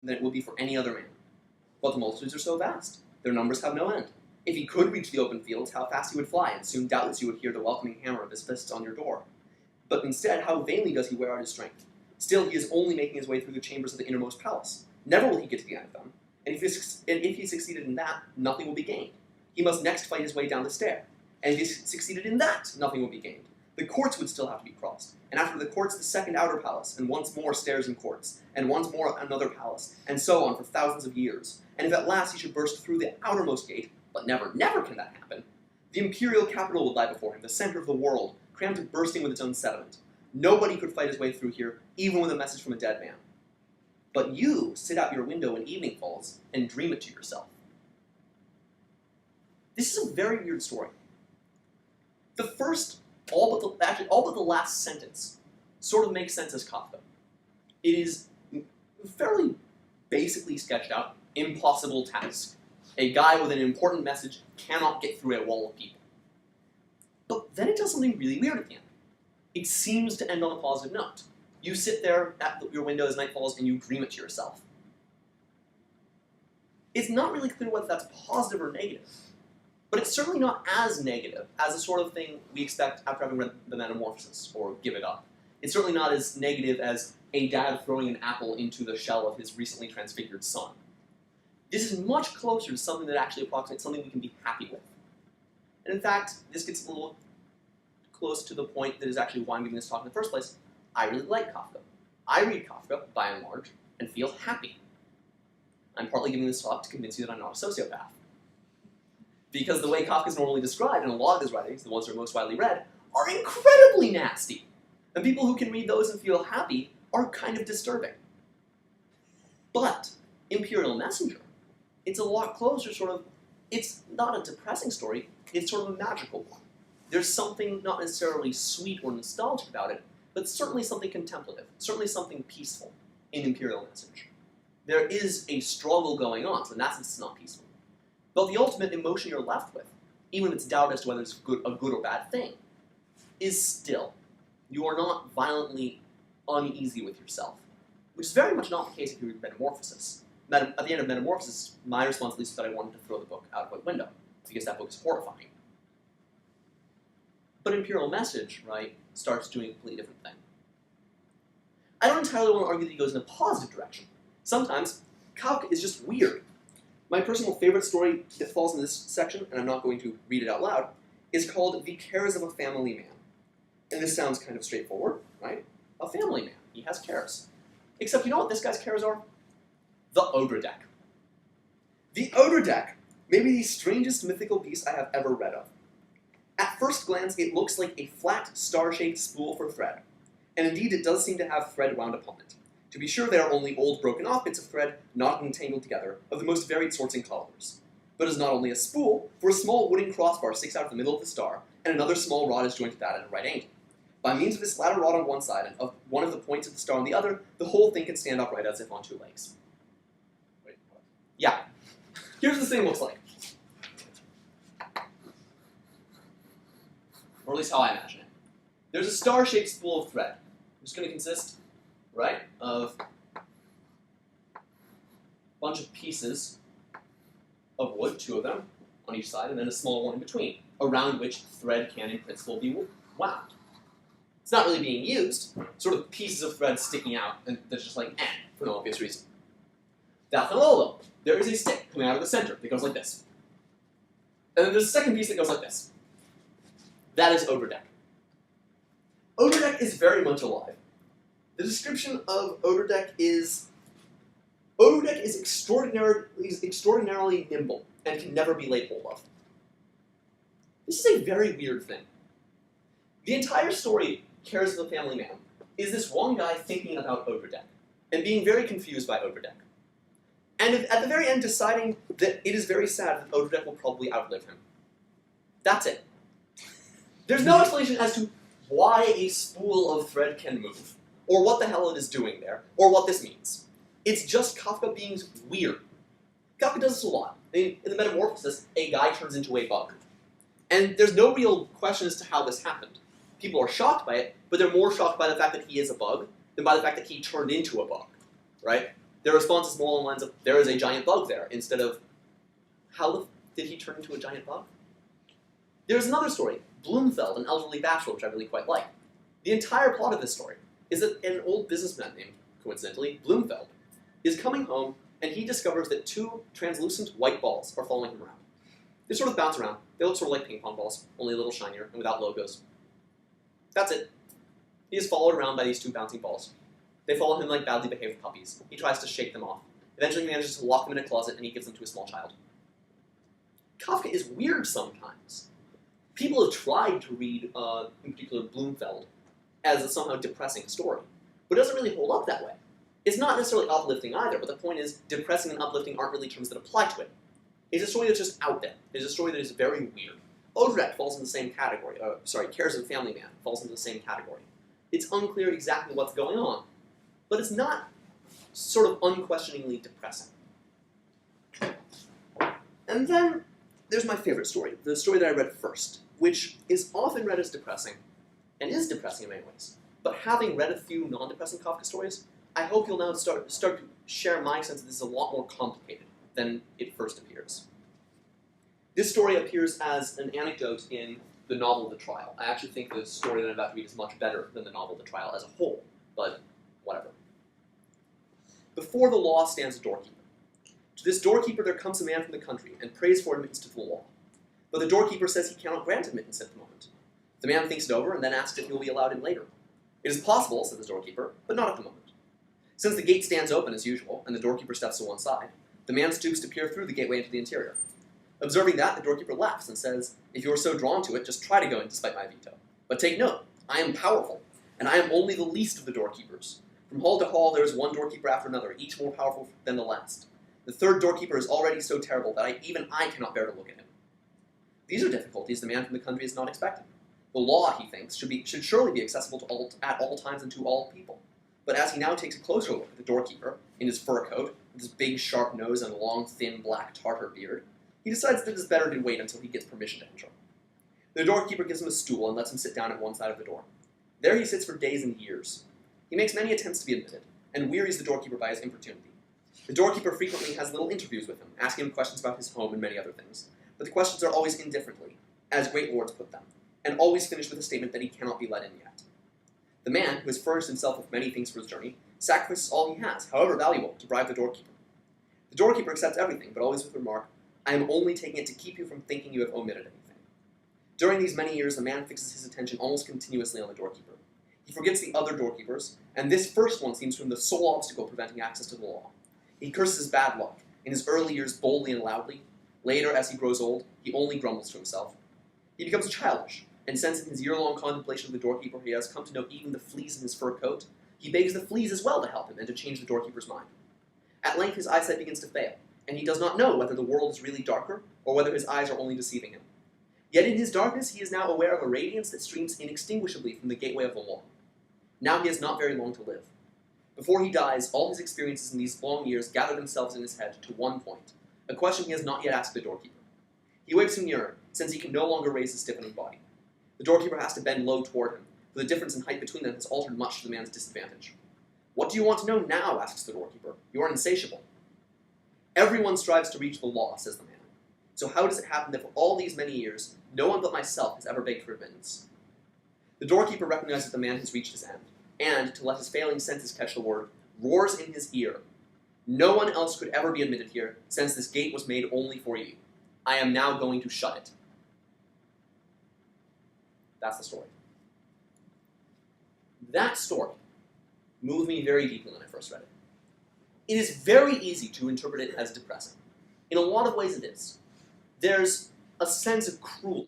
than it would be for any other man. But the multitudes are so vast. Their numbers have no end. If he could reach the open fields, how fast he would fly, and soon doubtless you would hear the welcoming hammer of his fists on your door. But instead, how vainly does he wear out his strength. Still, he is only making his way through the chambers of the innermost palace. Never will he get to the end of them. And if he succeeded in that, nothing will be gained. He must next fight his way down the stair. And if he succeeded in that, nothing will be gained. The courts would still have to be crossed. And after the courts, the second outer palace, and once more stairs and courts, and once more another palace, and so on for thousands of years. And if at last he should burst through the outermost gate, but never, never can that happen, the imperial capital would lie before him, the center of the world, crammed to bursting with its own sediment. Nobody could fight his way through here, even with a message from a dead man. But you sit out your window when evening falls and dream it to yourself. This is a very weird story. The first, all but the last sentence sort of makes sense as Kafka. It is fairly basically sketched out, impossible task. A guy with an important message cannot get through a wall of people. But then it does something really weird at the end. It seems to end on a positive note. You sit there at your window as night falls and you dream it to yourself. It's not really clear whether that's positive or negative, but it's certainly not as negative as the sort of thing we expect after having read The Metamorphosis, or Give It Up. It's certainly not as negative as a dad throwing an apple into the shell of his recently transfigured son. This is much closer to something that actually approximates something we can be happy with. And in fact, this gets a little close to the point that is actually why I'm giving this talk in the first place. I really like Kafka. I read Kafka, by and large, and feel happy. I'm partly giving this talk to convince you that I'm not a sociopath. Because the way Kafka is normally described in a lot of his writings, the ones that are most widely read, are incredibly nasty. And people who can read those and feel happy are kind of disturbing. But Imperial Messenger, it's a lot closer, sort of, it's not a depressing story, it's sort of a magical one. There's something not necessarily sweet or nostalgic about it, but certainly something contemplative, certainly something peaceful in Imperial Message. There is a struggle going on, so in that sense it's not peaceful. But the ultimate emotion you're left with, even if it's doubt as to whether it's a good or bad thing, is still. You are not violently uneasy with yourself, which is very much not the case if you read Metamorphosis. At the end of Metamorphosis, my response at least is that I wanted to throw the book out of the window, because that book is horrifying. But Imperial Message, right, starts doing a completely different thing. I don't entirely want to argue that he goes in a positive direction. Sometimes, Kafka is just weird. My personal favorite story that falls in this section, and I'm not going to read it out loud, is called The Cares of a Family Man. And this sounds kind of straightforward, right? A family man. He has cares. Except you know what this guy's cares are? The Ogre Deck. The Ogre Deck may be the strangest mythical beast I have ever read of. At first glance, it looks like a flat, star-shaped spool for thread. And indeed, it does seem to have thread wound upon it. To be sure, they are only old, broken-off bits of thread, not entangled together, of the most varied sorts and colors. But it is not only a spool, for a small wooden crossbar sticks out of the middle of the star, and another small rod is joined to that at a right angle. By means of this latter rod on one side and of one of the points of the star on the other, the whole thing can stand upright as if on two legs. Wait, what? Yeah. Here's what this thing looks like. Or at least how I imagine it. There's a star-shaped spool of thread, which is going to consist, right, of a bunch of pieces of wood, 2 of them, on each side, and then a small one in between, around which thread can, in principle, be wound. It's not really being used, sort of pieces of thread sticking out, and that's just like, for no obvious reason. That's not all, though. There is a stick coming out of the center that goes like this. And then there's a second piece that goes like this. That is Ogre Deck. Ogre Deck is very much alive. The description of Ogre Deck is extraordinarily nimble and can never be laid hold of. This is a very weird thing. The entire story, Cares of the Family Man, is this one guy thinking about Ogre Deck and being very confused by Ogre Deck. And at the very end deciding that it is very sad that Ogre Deck will probably outlive him. That's it. There's no explanation as to why a spool of thread can move, or what the hell it is doing there, or what this means. It's just Kafka being weird. Kafka does this a lot. In the Metamorphosis, a guy turns into a bug. And there's no real question as to how this happened. People are shocked by it, but they're more shocked by the fact that he is a bug than by the fact that he turned into a bug, right? Their response is more along the lines of, there is a giant bug there, instead of, how did he turn into a giant bug? There's another story, Bloomfeld, an elderly bachelor, which I really quite like. The entire plot of this story is that an old businessman named, coincidentally, Bloomfeld, is coming home and he discovers that two translucent white balls are following him around. They sort of bounce around. They look sort of like ping pong balls, only a little shinier and without logos. That's it. He is followed around by these two bouncing balls. They follow him like badly behaved puppies. He tries to shake them off. Eventually he manages to lock them in a closet and he gives them to a small child. Kafka is weird sometimes. People have tried to read, in particular, Bloomfeld as a somehow depressing story, but it doesn't really hold up that way. It's not necessarily uplifting either, but the point is, depressing and uplifting aren't really terms that apply to it. It's a story that's just out there. It's a story that is very weird. Odret falls in the same category. Cares of the Family Man falls into the same category. It's unclear exactly what's going on, but it's not sort of unquestioningly depressing. And then there's my favorite story, the story that I read first, which is often read as depressing, and is depressing in many ways. But having read a few non-depressing Kafka stories, I hope you'll now start to share my sense that this is a lot more complicated than it first appears. This story appears as an anecdote in the novel The Trial. I actually think the story that I'm about to read is much better than the novel The Trial as a whole, but whatever. Before the law stands a doorkeeper. To this doorkeeper there comes a man from the country and prays for admittance to the law. But the doorkeeper says he cannot grant admittance at the moment. The man thinks it over and then asks if he will be allowed in later. It is possible, said the doorkeeper, but not at the moment. Since the gate stands open as usual, and the doorkeeper steps to one side, the man stoops to peer through the gateway into the interior. Observing that, the doorkeeper laughs and says, if you are so drawn to it, just try to go in despite my veto. But take note, I am powerful, and I am only the least of the doorkeepers. From hall to hall there is one doorkeeper after another, each more powerful than the last. The third doorkeeper is already so terrible that even I cannot bear to look at him. These are difficulties the man from the country is not expecting. The law, he thinks, should surely be accessible at all times and to all people. But as he now takes a closer look at the doorkeeper, in his fur coat, with his big sharp nose and long, thin, black Tartar beard, he decides that it is better to wait until he gets permission to enter. The doorkeeper gives him a stool and lets him sit down at one side of the door. There he sits for days and years. He makes many attempts to be admitted, and wearies the doorkeeper by his importunity. The doorkeeper frequently has little interviews with him, asking him questions about his home and many other things, but the questions are always indifferently, as great lords put them, and always finish with a statement that he cannot be let in yet. The man, who has furnished himself with many things for his journey, sacrifices all he has, however valuable, to bribe the doorkeeper. The doorkeeper accepts everything, but always with the remark, I am only taking it to keep you from thinking you have omitted anything. During these many years, the man fixes his attention almost continuously on the doorkeeper. He forgets the other doorkeepers, and this first one seems to him the sole obstacle preventing access to the law. He curses his bad luck, in his early years boldly and loudly. Later, as he grows old, he only grumbles to himself. He becomes childish, and since in his year-long contemplation of the doorkeeper he has come to know even the fleas in his fur coat, he begs the fleas as well to help him and to change the doorkeeper's mind. At length his eyesight begins to fail, and he does not know whether the world is really darker or whether his eyes are only deceiving him. Yet in his darkness he is now aware of a radiance that streams inextinguishably from the gateway of the law. Now he has not very long to live. Before he dies, all his experiences in these long years gather themselves in his head to one point, a question he has not yet asked the doorkeeper. He wakes him nearer, since he can no longer raise his stiffening body. The doorkeeper has to bend low toward him, for the difference in height between them has altered much to the man's disadvantage. What do you want to know now? Asks the doorkeeper. You are insatiable. Everyone strives to reach the law, says the man. So how does it happen that for all these many years, no one but myself has ever begged for admittance? The doorkeeper recognizes the man has reached his end, and, to let his failing senses catch the word, roars in his ear. No one else could ever be admitted here, since this gate was made only for you. I am now going to shut it. That's the story. That story moved me very deeply when I first read it. It is very easy to interpret it as depressing. In a lot of ways it is. There's a sense of cruelty